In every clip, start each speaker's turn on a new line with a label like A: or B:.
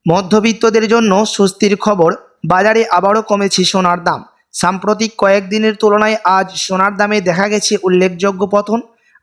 A: মধ্যবিত্তদের জন্য স্বস্তির খবর, বাজারে আবারও কমেছে সোনার দাম। সাম্প্রতিক কয়েকদিনের তুলনায় আজ সোনার দামে দেখা গেছে উল্লেখযোগ্য পতন।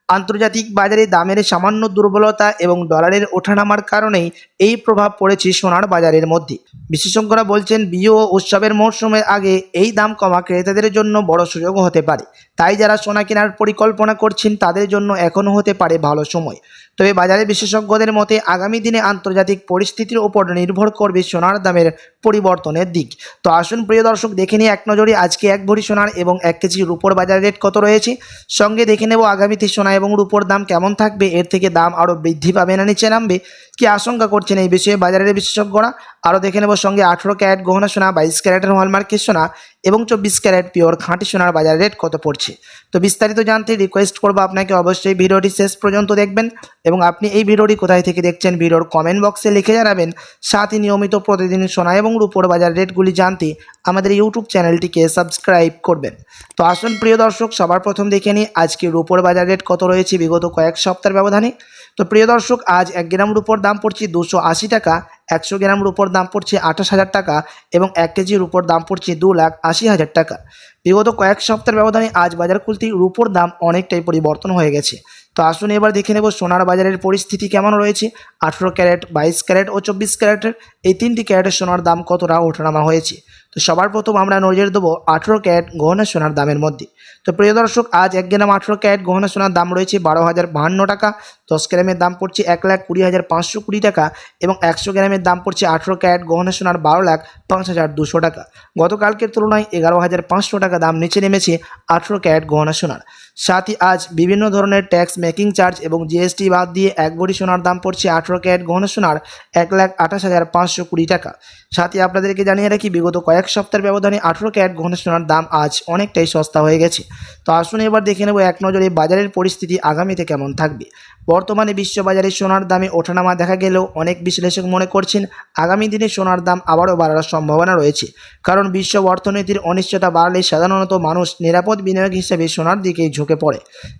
A: আন্তর্জাতিক বাজারে দামের সামান্য দুর্বলতা এবং ডলারের ওঠানামার কারণেই এই প্রভাব পড়েছে সোনার বাজারের মধ্যে। বিশেষজ্ঞরা বলছেন, বিয়ে ও উৎসবের মরশুমের আগে এই দাম কমা ক্রেতাদের জন্য বড় সুযোগ হতে পারে। তাই যারা সোনা কেনার পরিকল্পনা করছেন তাদের জন্য এখনও হতে পারে ভালো সময়। তবে বাজারে বিশেষজ্ঞদের মতে আগামী দিনে আন্তর্জাতিক পরিস্থিতির উপর নির্ভর করবে সোনার দামের পরিবর্তনের দিক। তো আসুন প্রিয় দর্শক, দেখে নিই এক নজরে আজকে এক ভরি সোনার এবং 1 কেজি রূপোর বাজার রেট কত রয়েছে। সঙ্গে দেখে নেব আগামীতে সোনা এবং রূপোর দাম কেমন থাকবে, এর থেকে দাম আরও বৃদ্ধি পাবে না নিচে নামবে, কি আশঙ্কা করছেন এই বিষয়ে বাজারের বিশেষজ্ঞরা। আরও দেখে নেব সঙ্গে 18 ক্যারেট গহনা সোনা, 22 ক্যারেটের হলমার্কের সোনা এবং 24 ক্যারেট পিওর খাঁটি সোনার বাজার রেট কত পড়ছে। তো বিস্তারিত জানতে রিকোয়েস্ট করবো আপনাকে অবশ্যই ভিডিওটি শেষ পর্যন্ত দেখবেন এবং আপনি এই ভিডিওটি কোথায় থেকে দেখছেন ভিডিওর কমেন্ট বক্সে লিখে জানাবেন। সাথে নিয়মিত প্রতিদিন সোনা এবং রূপোর বাজার রেটগুলি জানতে আমাদের ইউটিউব চ্যানেলটিকে সাবস্ক্রাইব করবেন। তো আসুন প্রিয় দর্শক, সবার প্রথম দেখে নিই আজকে রূপোর বাজার রেট কত রয়েছে বিগত কয়েক সপ্তাহের ব্যবধানে। তো প্রিয় দর্শক, আজ 1 গ্রাম রূপোর দাম পড়ছে 280 টাকা, 100 গ্রাম রূপোর দাম পড়ছে 28,000 টাকা এবং 1 কেজি রূপোর দাম পড়ছে 2,80,000 টাকা। বিগত কয়েক সপ্তাহের ব্যবধানে আজ বাজার খুলতেই রূপোর দাম অনেকটাই পরিবর্তন হয়ে গেছে। তো আসুন এবার দেখে নেব সোনার বাজারের পরিস্থিতি কেমন রয়েছে। 18 ক্যারেট, 22 ক্যারেট ও 24 ক্যারেটের এই 3টি ক্যারেটের সোনার দাম কতটা ওঠানামা হয়েছে। তো সবার প্রথম আমরা নজর দেবো 18 ক্যারেট গহনা সোনার দামের মধ্যে। তো প্রিয় দর্শক, আজ 1 গ্রাম 18 ক্যারেট গহনা সোনার দাম রয়েছে 12,052 টাকা, 10 গ্রামের দাম পড়ছে 1,20,520 টাকা এবং 100 গ্রামের দাম পড়ছে 18 ক্যারেট গহনা সোনার 12,05,200 টাকা। গতকালকের তুলনায় 11,500 টাকা দাম নিচে নেমেছে 18 ক্যারেট গহনা সোনার। সাথে আজ বিভিন্ন ধরনের ট্যাক্স, মেকিং চার্জ এবং জিএসটি বাদ দিয়ে 1 ভরি সোনার দাম পড়ছে 18 ক্যারেট গহনা সোনার 1,28,520 টাকা। সাথে আপনাদেরকে জানিয়ে রাখি, বিগত কয়েক সপ্তাহের ব্যবধানে 18 ক্যারেট গহনা সোনার দাম আজ অনেকটাই সস্তা হয়ে গেছে। তো আসুন এবার দেখে নেব এক নজরে বাজারের পরিস্থিতি আগামীতে কেমন থাকবে। বর্তমানে বিশ্ববাজারে সোনার দামে ওঠানামা দেখা গেলেও অনেক বিশ্লেষক মনে করছেন আগামী দিনে সোনার দাম আবারও বাড়ার সম্ভাবনা রয়েছে। কারণ বিশ্ব অর্থনীতির অনিশ্চয়তা বাড়লে সাধারণত মানুষ নিরাপদ বিনিয়োগ হিসেবে সোনার দিকেই ঝুঁকে পড়ে।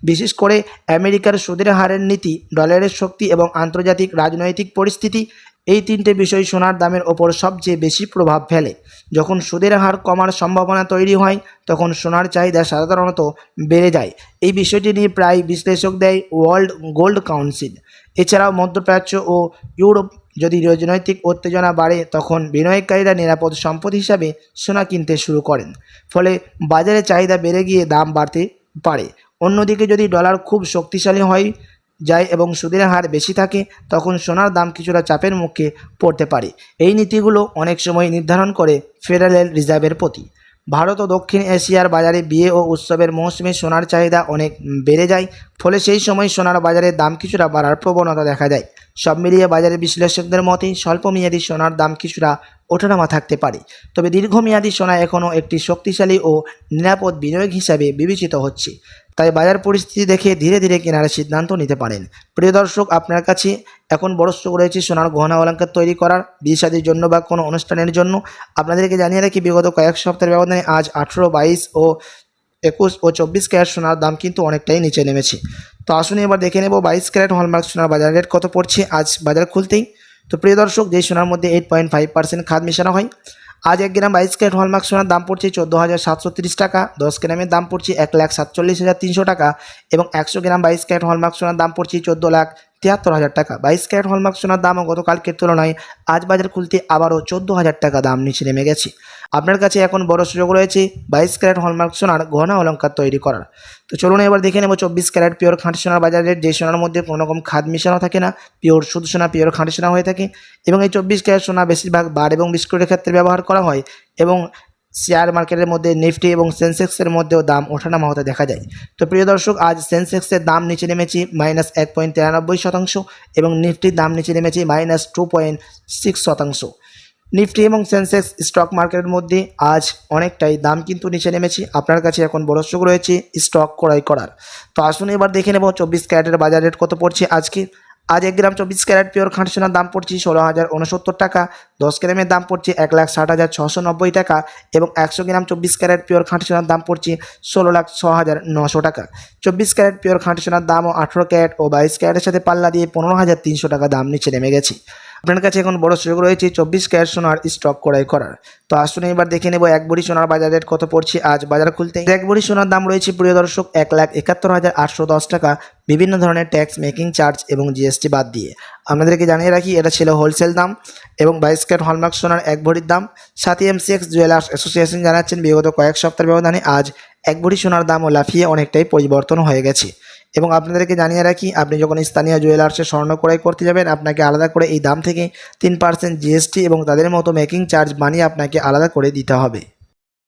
A: বিশেষ করে আমেরিকার সুদের হারের নীতি, ডলারের শক্তি এবং আন্তর্জাতিক রাজনৈতিক পরিস্থিতি, এই 3টে বিষয় সোনার দামের ওপর সবচেয়ে বেশি প্রভাব ফেলে। যখন সুদের হার কমার সম্ভাবনা তৈরি হয় তখন সোনার চাহিদা সাধারণত বেড়ে যায়। এই বিষয়টি নিয়ে প্রায় বিশ্লেষক দেয় ওয়ার্ল্ড গোল্ড কাউন্সিল। এছাড়াও মধ্যপ্রাচ্য ও ইউরোপ যদি রাজনৈতিক উত্তেজনা বাড়ে তখন বিনিয়োগকারীরা নিরাপদ সম্পদ হিসাবে সোনা কিনতে শুরু করেন, ফলে বাজারে চাহিদা বেড়ে গিয়ে দাম বাড়তে পারে। অন্যদিকে যদি ডলার খুব শক্তিশালী হয় যায় এবং সুদের হার বেশি থাকে তখন সোনার দাম কিছুটা চাপের মুখে পড়তে পারে। এই নীতিগুলো অনেক সময় নির্ধারণ করে ফেডারেল রিজার্ভের প্রতি। ভারত ও দক্ষিণ এশিয়ার বাজারে বিয়ে ও উৎসবের মৌসুমে সোনার চাহিদা অনেক বেড়ে যায়, ফলে সেই সময় সোনার বাজারের দাম কিছুটা বাড়ার প্রবণতা দেখা যায়। সব মিলিয়ে বাজারের বিশ্লেষকদের মতে স্বল্পমেয়াদী সোনার দাম কিছুটা ওঠানামা থাকতে পারে, তবে দীর্ঘমেয়াদী সোনা এখনও একটি শক্তিশালী ও নিরাপদ বিনিয়োগ হিসাবে বিবেচিত হচ্ছে। তাই বাজার পরিস্থিতি দেখে ধীরে ধীরে কেনার সিদ্ধান্ত নিতে পারেন। প্রিয় দর্শক, আপনার কাছে এখন বড় সুযোগ রয়েছে সোনার গহনা অলংকার তৈরি করার, বিয়ে শাদীর জন্য বা কোনো অনুষ্ঠানের জন্য। আপনাদেরকে জানিয়ে রাখি, বিগত কয়েক সপ্তাহের ব্যবধানে আজ 18, 22 ও 21 ও 24 ক্যারেট সোনার দাম কিন্তু অনেকটাই নিচে নেমেছে। তো আসুন এবার দেখে নেব 22 ক্যারেট হলমার্ক সোনার বাজার রেট কত পড়ছে আজ বাজার খুলতেই। তো প্রিয় দর্শক, যেই সোনার মধ্যে 8.5% খাদ মেশানো হয়, আজ 1 গ্রাম 22 ক্যারেট হলমার্ক সোনার দাম পড়ছে 14,730 টাকা, 10 গ্রামের দাম পড়ছে 1,47,300 টাকা এবং 100 গ্রাম 22 ক্যারেট হলমার্ক সোনার দাম পড়ছে 14,73,000 টাকা। 22 ক্যারেট হলমার্ক সোনার দামও গতকালকের তুলনায় আজ বাজার খুলতে আবারও 14,000 টাকা দাম নিচে নেমে গেছে। আপনার কাছে এখন বড় সুযোগ রয়েছে 22 ক্যারেট হলমার্ক সোনার গহনা অলংকার তৈরি করার। তো চলুন এবার দেখে নেব 24 ক্যারেট পিওর খাঁটি সোনার বাজার রেট, যে সোনার মধ্যে কোনো রকম খাদ মিশানো থাকে না, পিওর শুধু সোনা, পিওর খাঁটি সোনা হয়ে থাকে। এবং এই 24 ক্যারেট সোনা বেশিরভাগ বার এবং বিস্কুটের ক্ষেত্রে ব্যবহার করা হয় এবং শেয়ার মার্কেটের মধ্যে নিফটি এবং সেন্সেক্সের মধ্যেও দাম ওঠানামা হতে দেখা যায়। তো প্রিয় দর্শক, আজ সেন্সেক্সের দাম নিচে নেমেছে -1.93% এবং নিফটির দাম নিচে নেমেছে -2.6%। নিফটি এবং সেন্সেক্স স্টক মার্কেটের মধ্যে আজ অনেকটাই দাম কিন্তু নিচে নেমেছে। আপনার কাছে এখন বড় সুযোগ রয়েছে স্টক ক্রয় করার। তো আসুন এবার দেখে নেব 24 ক্যারেটের বাজার রেট কত পড়ছে আজকে। আজ 1 গ্রাম 24 ক্যারেট পিওর খাঁটি সোনার দাম পড়ছে 16,069 টাকা, 10 গ্রামের দাম পড়ছে 1,60,690 টাকা এবং 100 গ্রাম 24 ক্যারেট পিওর খাঁটি সোনার দাম পড়ছে 16,06,900 টাকা। 24 ক্যারেট পিওর খাঁটি সোনার দামও 18 ক্যারেট ও 22 ক্যারেটের সাথে পাল্লা দিয়ে 15,300 টাকা দাম নিচে নেমে গেছে। আপনার কাছে এখন বড় সুযোগ রয়েছে 24 ক্যারেট সোনার স্টক ক্রয় করার। তো আসুন এবার দেখে নেব এক ভরি সোনার বাজার রেট কত পড়ছে আজ বাজার খুলতে। এক ভরি সোনার দাম রয়েছে প্রিয় দর্শক 1,71,810 টাকা, বিভিন্ন ধরনের ট্যাক্স, মেকিং চার্জ এবং জিএসটি বাদ দিয়ে। আপনাদেরকে জানিয়ে রাখি এটা ছিল হোলসেল দাম এবং 22 ক্যারেট হলমার্ক সোনার এক ভরির দাম। সাথে এমসিএক্স জুয়েলার্স অ্যাসোসিয়েশন জানাচ্ছেন বিগত কয়েক সপ্তাহের ব্যবধানে আজ এক ভরি সোনার দামও লাফিয়ে অনেকটাই পরিবর্তন হয়ে গেছে। এবং আপনাদেরকে জানিয়ে রাখি আপনি যখন স্থানীয় জুয়েলার্সে স্বর্ণ ক্রয় করতে যাবেন আপনাকে আলাদা করে এই দাম থেকে 3% জিএসটি এবং তাদের মতো মেকিং চার্জ বানিয়ে আপনাকে আলাদা করে দিতে হবে।